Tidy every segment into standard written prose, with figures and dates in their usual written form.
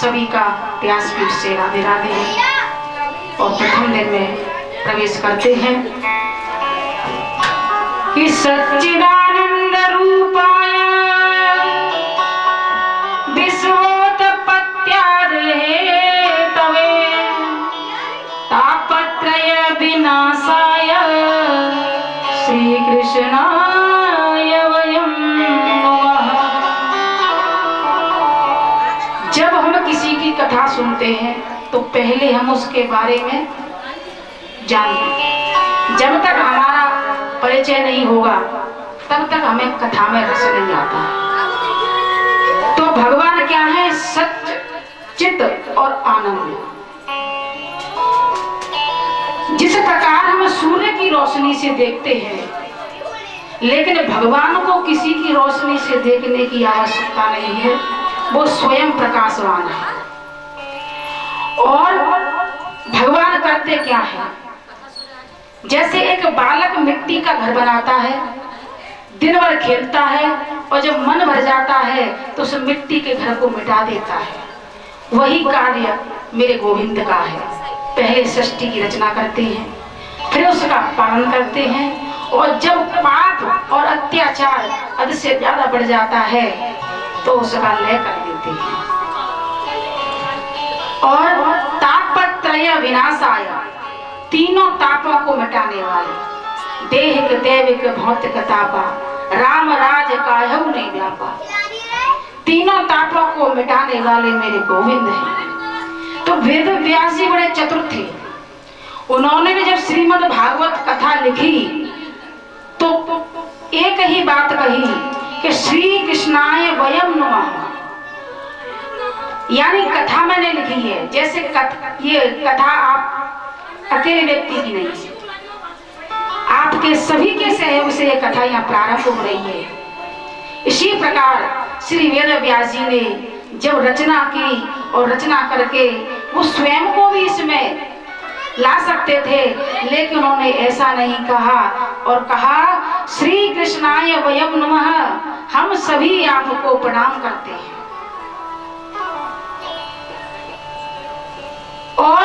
सभी का व्यासपीठ से राधे राधे है। और प्रथम दिन में प्रवेश करते हैं कि सच्चिदानंद रूपाय विश्वोत्पत्त्यादि हेतवे तापत्रय विनाशाय श्री कृष्णाय वयं नमः। जब हम किसी की कथा सुनते हैं तो पहले हम उसके बारे में जानते हैं। जब तक हमारा परिचय नहीं होगा तब तक हमें कथा में रस नहीं आता। तो भगवान क्या है? सत्य, चित और आनंद। जिस प्रकार हम सूर्य की रोशनी से देखते हैं, लेकिन भगवान को किसी की रोशनी से देखने की आवश्यकता नहीं है, वो स्वयं प्रकाशवान है। और भगवान करते क्या है? जैसे एक बालक मिट्टी का घर बनाता है, दिन भर खेलता है और जब मन भर जाता है तो उस मिट्टी के घर को मिटा देता है। वही कार्य मेरे गोविंद का है। पहले सृष्टि की रचना करते हैं, फिर उसका पालन करते हैं, और जब पाप और अत्याचार हद से ज्यादा बढ़ जाता है तो उसका लय कर देते हैं। और तापत्रय विनाशाय, तीनों तापों को मिटाने वाले, देहिक दैविक भौतिक तापा, राम राज काहू नहीं व्यापा, तीनों तापों को मिटाने वाले मेरे गोविंद हैं। तो वेद व्यास जी बड़े चतुर थे। उन्होंने भी जब श्रीमद् भागवत कथा लिखी तो एक ही बात कही कि श्री कृष्णाय वयं नमः। यानी कथा मैंने लिखी है, जैसे ये कथा आप अकेले व्यक्ति की नहीं है, आपके सभी के सहयोग से ये कथा यहाँ प्रारंभ हो रही है। इसी प्रकार श्री वेद व्यास जी ने जब रचना की और रचना करके वो स्वयं को भी इसमें ला सकते थे, लेकिन उन्होंने ऐसा नहीं कहा और कहा श्री कृष्णाय वयं नमः, हम सभी आपको प्रणाम करते हैं। और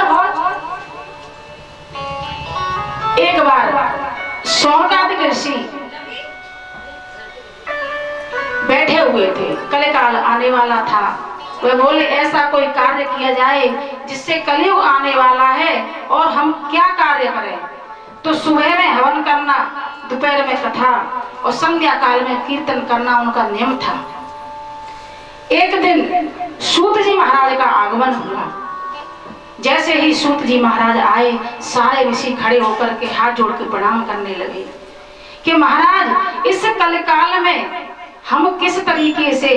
एक बार शौनकादिक ऋषि बैठे हुए थे, कलिकाल आने वाला था। वे बोले ऐसा कोई कार्य किया जाए जिससे कलयुग आने वाला है और हम क्या कार्य करें। तो सुबह में हवन करना, दोपहर में कथा और संध्या काल में कीर्तन करना उनका नियम था। एक दिन सूत जी महाराज का आगमन हुआ। जैसे ही सूत जी महाराज आए, सारे ऋषि खड़े होकर के हाथ जोड़ के प्रणाम करने लगे कि महाराज इस कलिकाल में हम किस तरीके से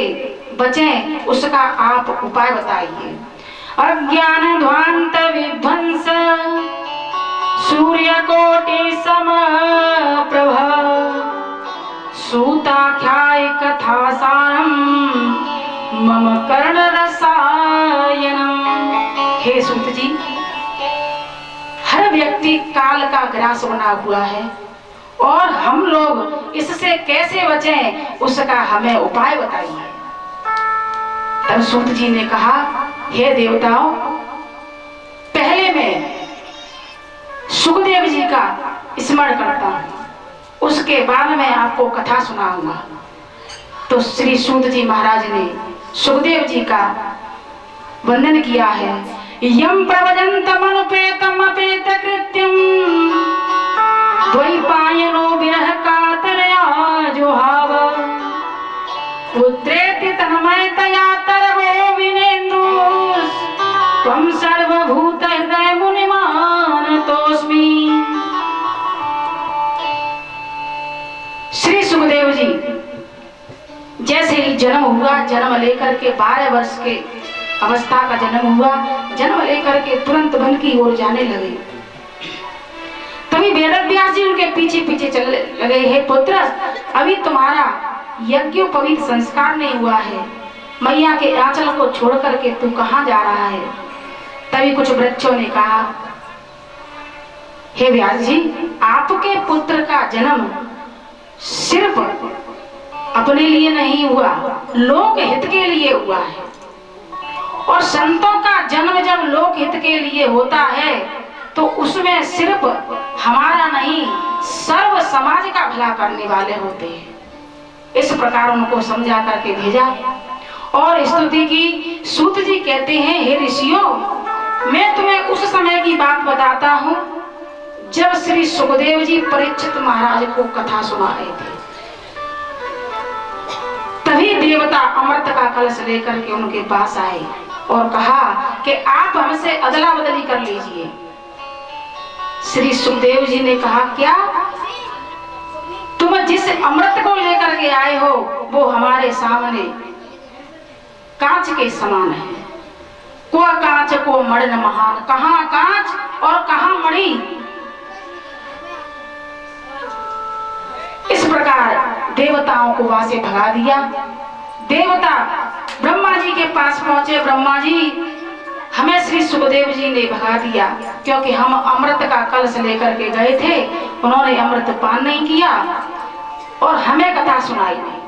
बचें, उसका आप उपाय बताइए। अज्ञान ध्वांत विध्वंस सूर्य कोटि समप्रभ सूताख्याय कथा सारम मम कर्ण रसायनम। हे सूत जी, हर व्यक्ति काल का ग्रास बना हुआ है और हम लोग इससे कैसे बचें, उसका हमें उपाय बताइए। तब सूत जी ने कहा, हे देवताओं, पहले मैं सुखदेव जी का स्मरण करता हूँ, उसके बाद मैं आपको कथा सुनाऊंगा। तो श्री सूत जी महाराज ने सुखदेव जी का वंदन किया है। यम प्रवजन्तमनुपेतम अपेत कृत्यम द्वैपायनो विरह कातरया जुहाव पुत्रेति तन्मयतया तरवो विनेन्दुस् त्वं सर्वभूत हृदय मुनिमानतोऽस्मि। श्री सुखदेव जी जैसे ही जन्म हुआ, जन्म लेकर के 12 वर्ष के अवस्था का जन्म हुआ, जन्म लेकर के तुरंत वन की ओर जाने लगे। तभी वेदव्यास जी उनके पीछे पीछे चलने लगे। हे पुत्र, अभी तुम्हारा यज्ञोपवीत संस्कार नहीं हुआ है, मैया के आंचल को छोड़ करके तू कहाँ जा रहा है। तभी कुछ वृक्षों ने कहा, हे व्यास जी, आपके पुत्र का जन्म सिर्फ अपने लिए नहीं हुआ, लोक हित के लिए हुआ है। और संतों का जन्म जब लोक हित के लिए होता है तो उसमें सिर्फ हमारा नहीं, सर्व समाज का भला करने वाले होते हैं। इस प्रकार उनको समझा करके भेजा और स्तुति की। सूत जी कहते हैं, हे ऋषियों, मैं तुम्हें उस समय की बात बताता हूँ जब श्री सुखदेव जी परीक्षित महाराज को कथा सुना रहे थे। तभी देवता अमृत का कलश लेकर के उनके पास आए और कहा कि आप हमसे अदला बदली कर लीजिए। श्री सुखदेव जी ने कहा, क्या तुम जिस अमृत को लेकर के आए हो वो हमारे सामने कांच के समान है। को कांच को मणि महान, कहाँ कांच और कहाँ मणि। इस प्रकार देवताओं को वहां से भगा दिया। देवता ब्रह्मा जी के पास पहुंचे, ब्रह्मा जी हमें श्री सुखदेव जी ने भगा दिया क्योंकि हम अमृत का कलश लेकर के गए थे, उन्होंने अमृत पान नहीं किया और हमें कथा सुनाई नहीं।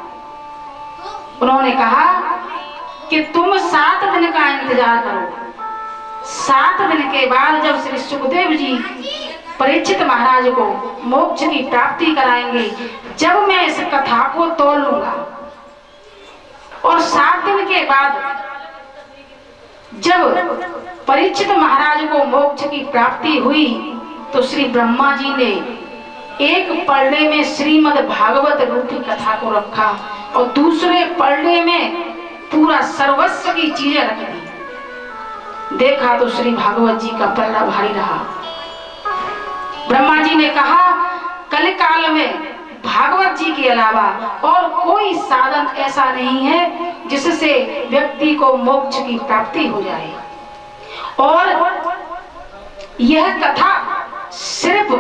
उन्होंने कहा कि तुम 7 दिन का इंतजार करो, 7 दिन के बाद जब श्री सुखदेव जी परीक्षित महाराज को मोक्ष की प्राप्ति कराएंगे, जब मैं इस कथा को तोलूंगा और 7 दिन के बाद जब परीक्षित महाराज को मोक्ष की प्राप्ति हुई तो श्री ब्रह्मा जी ने एक पलड़े में श्रीमद् भागवत रूपी कथा को रखा और दूसरे पलड़े में पूरा सर्वस्व की चीजें रख दी। देखा तो श्री भागवत जी का पलड़ा भारी रहा। ब्रह्मा जी ने कहा, कलिकाल में भागवत जी के अलावा और कोई साधन ऐसा नहीं है जिससे व्यक्ति को मोक्ष की प्राप्ति हो जाए। और यह कथा सिर्फ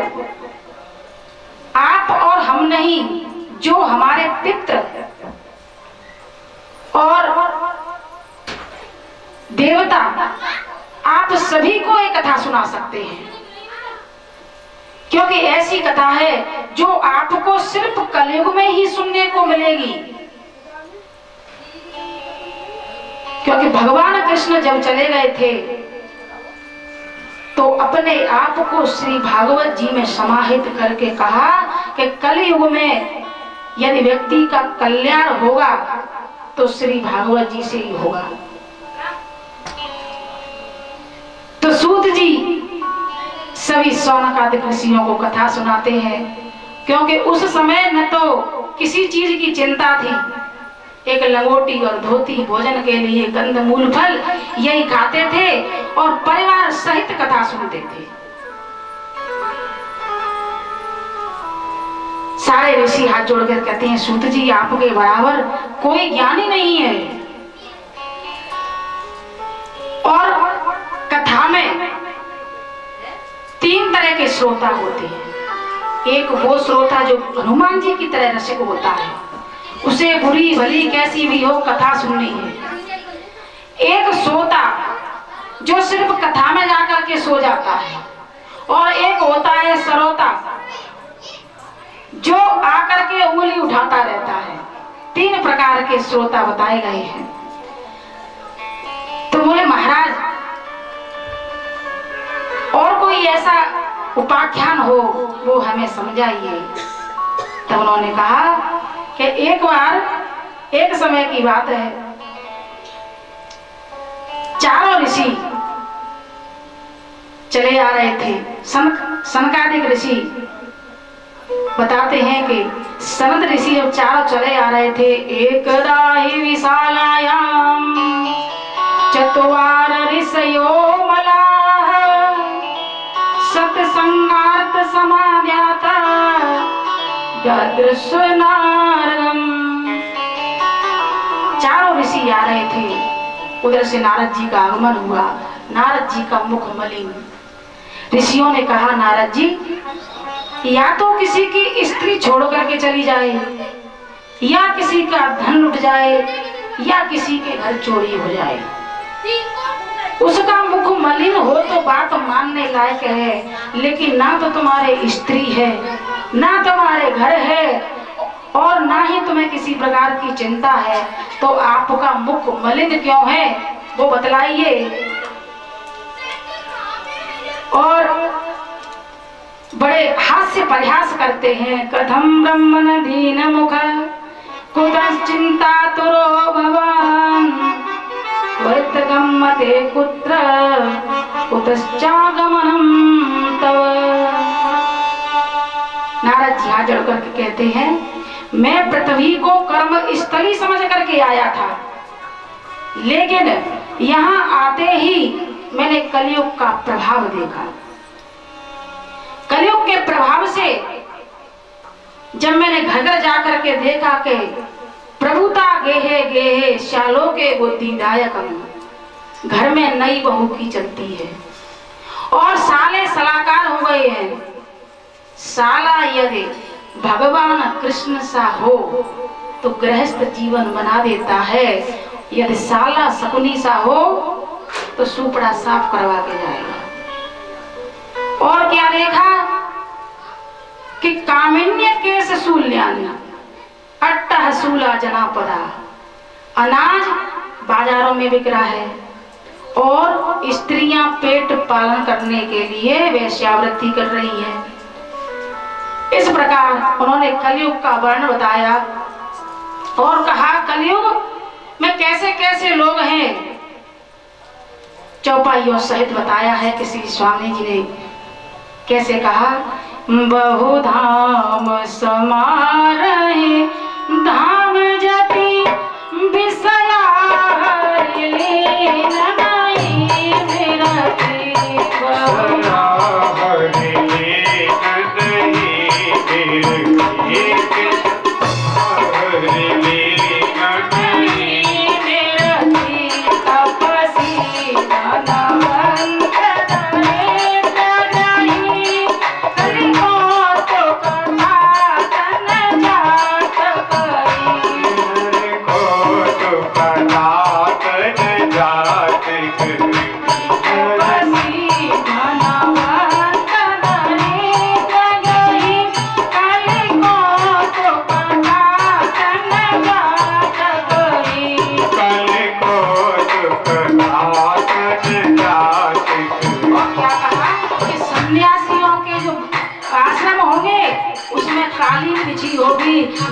आप और हम नहीं, जो हमारे पितृ और देवता, आप सभी को ये कथा सुना सकते हैं क्योंकि ऐसी कथा है जो आपको सिर्फ कलयुग में ही सुनने को मिलेगी। क्योंकि भगवान कृष्ण जब चले गए थे तो अपने आप को श्री भागवत जी में समाहित करके कहा कि कलयुग में यदि व्यक्ति का कल्याण होगा तो श्री भागवत जी से ही होगा। तो सूत जी सभी शौनकादिक ऋषियों को कथा सुनाते हैं क्योंकि उस समय न तो किसी चीज की चिंता थी, एक लंगोटी और धोती, भोजन के लिए कंदमूल फल यही खाते थे और परिवार सहित कथा सुनते थे। सारे ऋषि हाथ जोड़कर कहते हैं, सूत जी आपके बराबर कोई ज्ञानी नहीं है। और कथा में 3 तरह के श्रोता होते हैं। एक वो श्रोता जो हनुमान जी की तरह रसिक होता है, उसे बुरी भली कैसी भी हो कथा सुननी है। एक श्रोता जो सिर्फ कथा में जाकर के सो जाता है और एक होता है श्रोता जो आकर के उंगली उठाता रहता है। 3 प्रकार के श्रोता बताए गए हैं। तो बोले महाराज और कोई ऐसा उपाख्यान हो वो हमें समझाइए। तब उन्होंने कहा कि एक बार एक समय की बात है, चारों ऋषि चले आ रहे थे। सनकादिक ऋषि बताते हैं कि सनद ऋषि जब चारों चले आ रहे थे, एकदा हि विशालायाम चत्वार ऋषयो मलाः सत्संगार्थ समाध्याता ददृश नारदम। चारों ऋषि आ रहे थे, उधर से नारद जी का आगमन हुआ। नारद जी का मुख मलिन। ऋषियों ने कहा, नारद जी या तो किसी की स्त्री छोड़ करके चली जाए, या किसी का धन लुट जाए, या किसी के घर चोरी हो जाए। उसका मुख मलिन हो तो बात मानने लायक है, लेकिन ना तो तुम्हारे स्त्री है, ना तुम्हारे घर है, और ना ही तुम्हें किसी प्रकार की चिंता है, तो आपका मुख मलिन क्यों है? वो बतलाइए। और बड़े हास्य परिहास करते हैं। कथम ब्रह्मण दीन मुख कुतश्चिंता तुरो भवान त्वरितगम्यते कुत्र कुतश्चागमनम तव। नारद जी हाथ जोड़ करके कहते हैं, मैं पृथ्वी को कर्म स्थली समझ करके आया था, लेकिन यहाँ आते ही मैंने कलयुग का प्रभाव देखा। कलयुग के प्रभाव से जब मैंने घर घर जाकर के देखा कि प्रभुता गेहे गेहे श्यालों के बुद्धिदायक, घर में नई बहू की चलती है और साले सलाहकार हो गए हैं। साला यदि भगवान कृष्ण सा हो तो गृहस्थ जीवन बना देता है, यदि साला शकुनी सा हो तो सुपड़ा साफ करवा के जाएगा। और क्या देखा कि कामिन्य केस शूल्यान्य अट्टह शूला जनापदा, अनाज बाजारों में बिक रहा है और स्त्रियां पेट पालन करने के लिए वेश्यावृत्ति कर रही हैं। इस प्रकार उन्होंने कलयुग का वर्ण बताया और कहा कलयुग में कैसे कैसे लोग हैं, चौपाइयों सहित बताया है किसी स्वामी जी ने। कैसे कहा, बहुधाम समारहे धाम जति विषया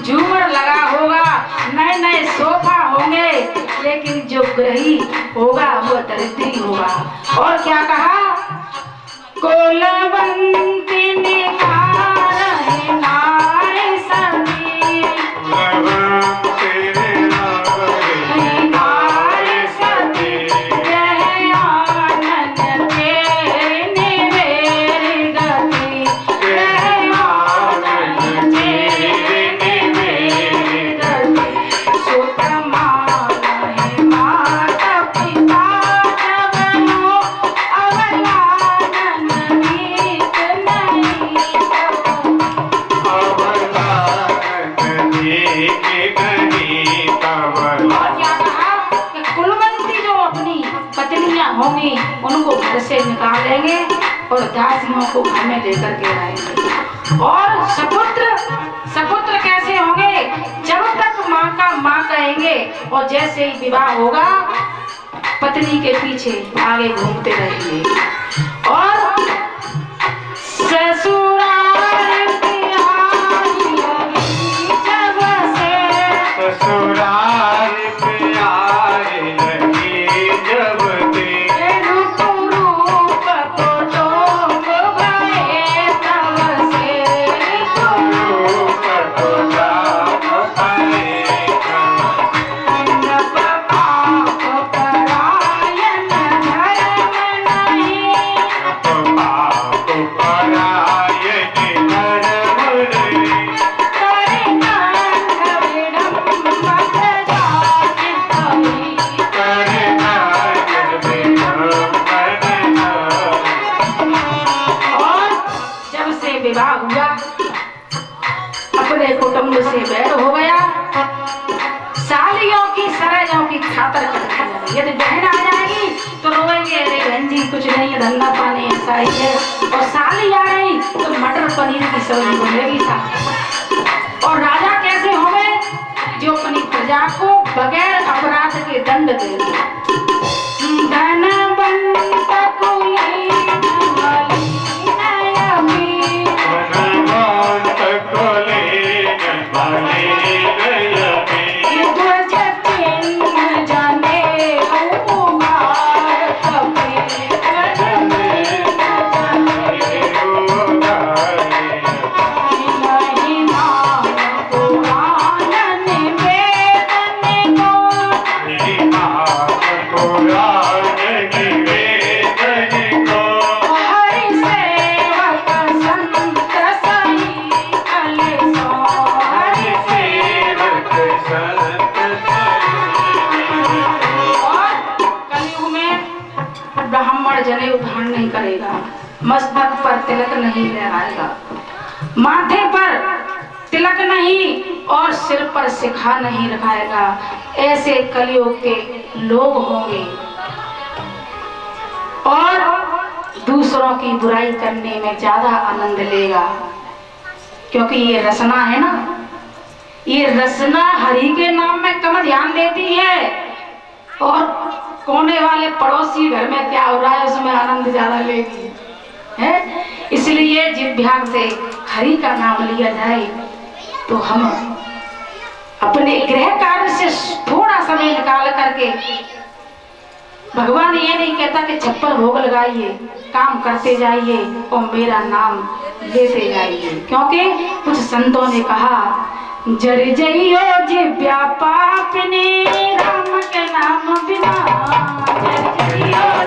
झूमर लगा होगा, नए नए सोफा होंगे, लेकिन जो ग्रही होगा वो दरिद्री होगा। और क्या कहा, कोलवंती निखार है नारी सती, नारी सती यह आनंद तेरी निवेरी गति, यह आनंद तेरी निवेरी गति। सुतमान है माता पिता जगनो, अवलादन नीत नहीं तब। और क्या कहा कि कुलवंती जो अपनी पत्नियां होंगी उनको घर से निकाल लेंगे और दासियों को घर में लेकर के आएंगे। और सपुत्र कैसे होंगे, जब तक माँ का माँ कहेंगे और जैसे ही विवाह होगा पत्नी के पीछे आगे घूमते रहेंगे। और ससुराल प्यारी लगी जब से, ससुराल प्यारी लगी जब से, रूप रूप को टोक गए तब से, रूप को लाभ पाए तब। नब पाप परायण धर्म नहीं, पाप परायण धर्म नहीं, करे कंठ विडम्बक जाति कवि। करे नाग विडम्बन और जब से विवाह हुआ अपने कुटुंब से बैर हो गया, सालियों की सरजों की खातर करती है। यदि बहन आ जाएगी तो रोएंगे, अरे बहन जी कुछ नहीं है, धंधा पानी ऐसा ही है। और साली आ गई तो मटर पनीर की सब्जी बनेगी साथ। और राजा कैसे होंगे, जो अपनी प्रजा को बगैर अपराध के दंड देंगे। धनवंत कुलीन मलिनयपि धनवंत कुलीन मलिनयपि ध्वज चिन्ह जनेऊ भारतपि ध्वज चिन्ह जनेऊ महिमान पुराण निवेदन को हरि सेवक संत सही कलेसो हरि सेवक और कलयुग में ब्राह्मण जनेऊ धारण नहीं करेगा, मस्तक पर तिलक नहीं लहराएगा, माथे पर तिलक नहीं और सिर पर शिखा नहीं रखाएगा। ऐसे कलयुग के लोग होंगे और दूसरों की बुराई करने में ज्यादा आनंद लेगा, क्योंकि ये रसना है ना, ये रसना हरि के नाम में कम ध्यान देती है और कोने वाले पड़ोसी घर में क्या हो रहा है उसमें आनंद ज्यादा लेगी है। इसलिए जिभ्या से हरि का नाम लिया जाए तो हम अपने गृह कार्य से थोड़ा समय निकाल करके, भगवान ये नहीं कहता कि छप्पर भोग लगाइए, काम करते जाइए और मेरा नाम लेते जाइए, क्योंकि कुछ संतों ने कहा जर जइयो जिभ्या पापनी राम के नाम बिना।